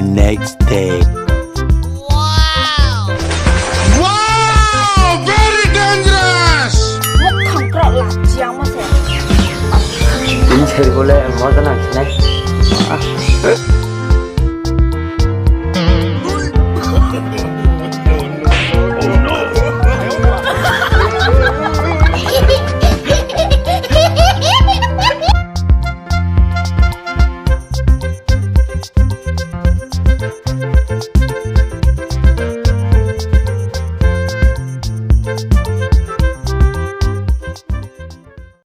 next day. Wow, very dangerous. Bwkha lagi yang masih. Ini cari boleh mau tenang sini.